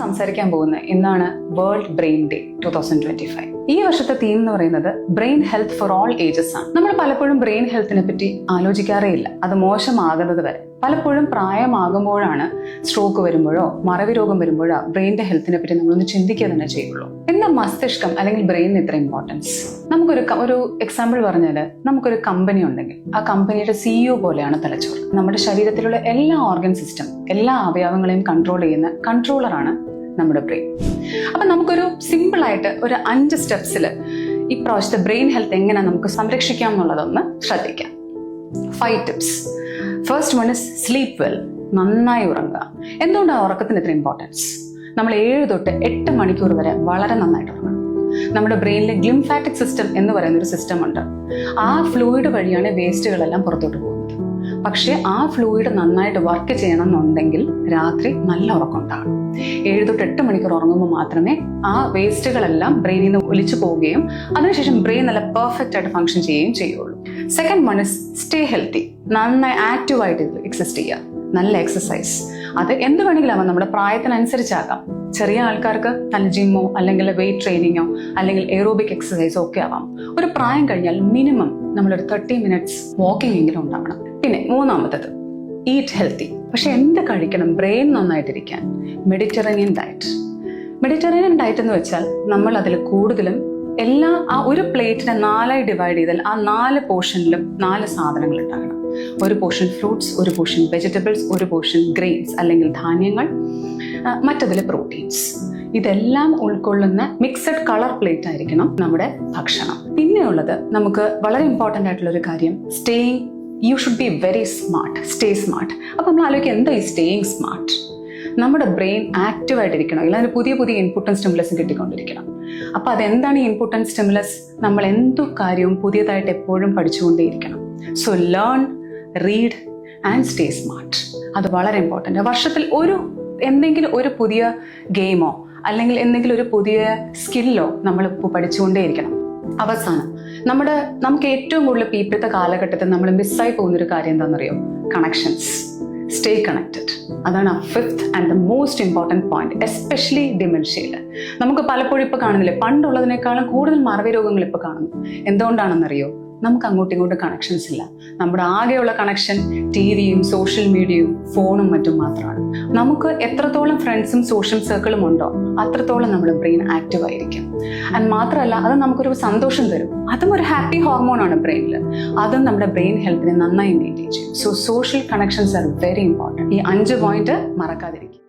സംസാരിക്കാൻ പോകുന്ന ഇന്നാണ് വേൾഡ് ബ്രെയിൻ ഡേ 2025. ഈ വർഷത്തെ തീം എന്ന് പറയുന്നത് brain health for all ages ആണ്. നമ്മൾ പലപ്പോഴും ബ്രെയിൻ ഹെൽത്തിനെ പറ്റി ആലോചിക്കാറേ ഇല്ല, അത് മോശമാകുന്നത് വരെ. പലപ്പോഴും പ്രായമാകുമ്പോഴാണ് സ്ട്രോക്ക് വരുമ്പോഴോ മറവി രോഗം വരുമ്പോഴോ ബ്രെയിനിന്റെ ഹെൽത്തിനെ പറ്റി നമ്മളൊന്ന് ചിന്തിക്കുക തന്നെ ചെയ്യുള്ളൂ. എന്താ മസ്തിഷ്കം അല്ലെങ്കിൽ ബ്രെയിനിന് ഇത്ര ഇമ്പോർട്ടൻസ്? നമുക്കൊരു എക്സാമ്പിൾ പറഞ്ഞാൽ, നമുക്കൊരു കമ്പനി ഉണ്ടെങ്കിൽ ആ കമ്പനിയുടെ CEO പോലെയാണ് തലച്ചോറ്. നമ്മുടെ ശരീരത്തിലുള്ള എല്ലാ ഓർഗൻ സിസ്റ്റം, എല്ലാ അവയവങ്ങളെയും കൺട്രോൾ ചെയ്യുന്ന കൺട്രോളറാണ് നമ്മുടെ ബ്രെയിൻ. അപ്പൊ നമുക്കൊരു സിമ്പിൾ ആയിട്ട് ഒരു 5 സ്റ്റെപ്സിൽ ഈ പ്രാവശ്യത്തെ ബ്രെയിൻ ഹെൽത്ത് എങ്ങനെ നമുക്ക് സംരക്ഷിക്കാം എന്നുള്ളതൊന്ന് ശ്രദ്ധിക്കാം. 5 tips. First one is sleep well. നന്നായി ഉറങ്ങുക. എന്തുകൊണ്ടാണ് ഉറക്കത്തിന് ഇത്ര ഇമ്പോർട്ടൻസ്? നമ്മൾ 7 തൊട്ട് 8 മണിക്കൂർ വരെ വളരെ നന്നായിട്ട് ഉറങ്ങണം. നമ്മുടെ ബ്രെയിനിലെ ഗ്ലിംഫാറ്റിക് സിസ്റ്റം എന്ന് പറയുന്ന ഒരു സിസ്റ്റം ഉണ്ട്. ആ ഫ്ലൂയിഡ് വഴിയാണ് വേസ്റ്റുകളെല്ലാം പുറത്തോട്ട് പോകുന്നത്. പക്ഷെ ആ ഫ്ലൂയിഡ് നന്നായിട്ട് വർക്ക് ചെയ്യണം എന്നുണ്ടെങ്കിൽ രാത്രി നല്ല ഉറക്കം ഉണ്ടാകണം. 7 തൊട്ട് 8 മണിക്കൂർ ഉറങ്ങുമ്പോൾ മാത്രമേ ആ വേസ്റ്റുകളെല്ലാം ബ്രെയിനിൽ നിന്ന് ഒലിച്ചു പോവുകയും അതിനുശേഷം ബ്രെയിൻ നല്ല പെർഫെക്റ്റ് ആയിട്ട് ഫംഗ്ഷൻ ചെയ്യുകയും ചെയ്യുള്ളൂ. Second one is stay healthy. നന്നായി ആക്റ്റീവായിട്ട് എക്സിസ്റ്റ് ചെയ്യുക. നല്ല എക്സസൈസ്. അത് എന്ത് വേണമെങ്കിലും നമ്മുടെ പ്രായത്തിനനുസരിച്ചാകാം. ചെറിയ ആൾക്കാർക്ക് നല്ല ജിമ്മോ അല്ലെങ്കിൽ വെയിറ്റ് ട്രെയിനിങ്ങോ അല്ലെങ്കിൽ എയറോബിക് എക്സസൈസോ ഒക്കെ ആവാം. ഒരു പ്രായം കഴിഞ്ഞാൽ മിനിമം നമ്മളൊരു 30 മിനിറ്റ്സ് വാക്കിംഗ് എങ്കിലും ഉണ്ടാവണം. പിന്നെ മൂന്നാമത്തത് ഈറ്റ് ഹെൽത്തി. പക്ഷെ എന്ത് കഴിക്കണം ബ്രെയിൻ നന്നായിട്ടിരിക്കാൻ? Mediterranean diet. മെഡിറ്ററേനിയൻ ഡയറ്റ് എന്ന് വെച്ചാൽ നമ്മൾ അതിൽ കൂടുതലും ആ ഒരു പ്ലേറ്റിനെ 4ആയി ഡിവൈഡ് ചെയ്താൽ ആ 4 പോർഷനിലും 4 സാധനങ്ങൾ ഉണ്ടാകണം. ഒരു പോർഷൻ ഫ്രൂട്ട്സ്, ഒരു പോർഷൻ വെജിറ്റബിൾസ്, ഒരു പോർഷൻ ഗ്രെയിൻസ് അല്ലെങ്കിൽ ധാന്യങ്ങൾ, മറ്റതിൽ പ്രോട്ടീൻസ്. ഇതെല്ലാം ഉൾക്കൊള്ളുന്ന മിക്സഡ് കളർ പ്ലേറ്റ് ആയിരിക്കണം നമ്മുടെ ഭക്ഷണം. പിന്നെയുള്ളത് നമുക്ക് വളരെ ഇമ്പോർട്ടൻ്റ് ആയിട്ടുള്ള ഒരു കാര്യം, you should be very smart. Stay smart. അപ്പൊ നമ്മൾ ആലോചിക്കുക, എന്താ ഈ സ്റ്റേയിങ് സ്മാർട്ട്? നമ്മുടെ ബ്രെയിൻ ആക്റ്റീവ് ആയിട്ടിരിക്കണം. ഇല്ല, അതിന് പുതിയ പുതിയ ഇൻപുട്ടും സ്റ്റിമുലസും കിട്ടിക്കൊണ്ടിരിക്കണം. അപ്പൊ അതെന്താണ് ഈ ഇൻപുട്ട് ആൻഡ് സ്റ്റിമുലസ്? നമ്മൾ എന്തു കാര്യവും പുതിയതായിട്ട് എപ്പോഴും പഠിച്ചുകൊണ്ടേയിരിക്കണം. So learn, read and stay smart. അത് വളരെ ഇമ്പോർട്ടൻ്റ്. വർഷത്തിൽ എന്തെങ്കിലും ഒരു പുതിയ ഗെയിമോ അല്ലെങ്കിൽ എന്തെങ്കിലും ഒരു പുതിയ സ്കില്ലോ നമ്മൾ പഠിച്ചുകൊണ്ടേയിരിക്കണം. അവസാനം നമുക്ക് ഏറ്റവും കൂടുതൽ ഇപ്പോഴത്തെ കാലഘട്ടത്തിൽ നമ്മൾ മിസ്സായി പോകുന്നൊരു കാര്യം എന്താണെന്നറിയോ? കണക്ഷൻസ്. Stay connected. അതാണ് 5th and the most important point, especially ഡിമെൻഷ്യയിൽ. നമുക്ക് പലപ്പോഴും ഇപ്പോൾ കാണുന്നില്ലേ, പണ്ടുള്ളതിനേക്കാളും കൂടുതൽ മറവി രോഗങ്ങൾ ഇപ്പോൾ കാണുന്നു. എന്തുകൊണ്ടാണെന്നറിയോ? നമുക്ക് അങ്ങോട്ടും ഇങ്ങോട്ടും കണക്ഷൻസ് ഇല്ല. നമ്മുടെ ആകെയുള്ള കണക്ഷൻ ടിവിയും സോഷ്യൽ മീഡിയയും ഫോണും മറ്റും മാത്രമാണ്. നമുക്ക് എത്രത്തോളം ഫ്രണ്ട്സും സോഷ്യൽ സർക്കിളും ഉണ്ടോ അത്രത്തോളം നമ്മുടെ ബ്രെയിൻ ആക്റ്റീവ് ആയിരിക്കും. ആൻഡ് മാത്രമല്ല, അത് നമുക്കൊരു സന്തോഷം തരും. അതും ഒരു ഹാപ്പി ഹോർമോണാണ് ബ്രെയിനിൽ. അതും നമ്മുടെ ബ്രെയിൻ ഹെൽത്തിനെ നന്നായി മെയിൻറ്റെയിൻ ചെയ്യും. So social connections are very important. ഈ 5 പോയിന്റ് മറക്കാതിരിക്കും.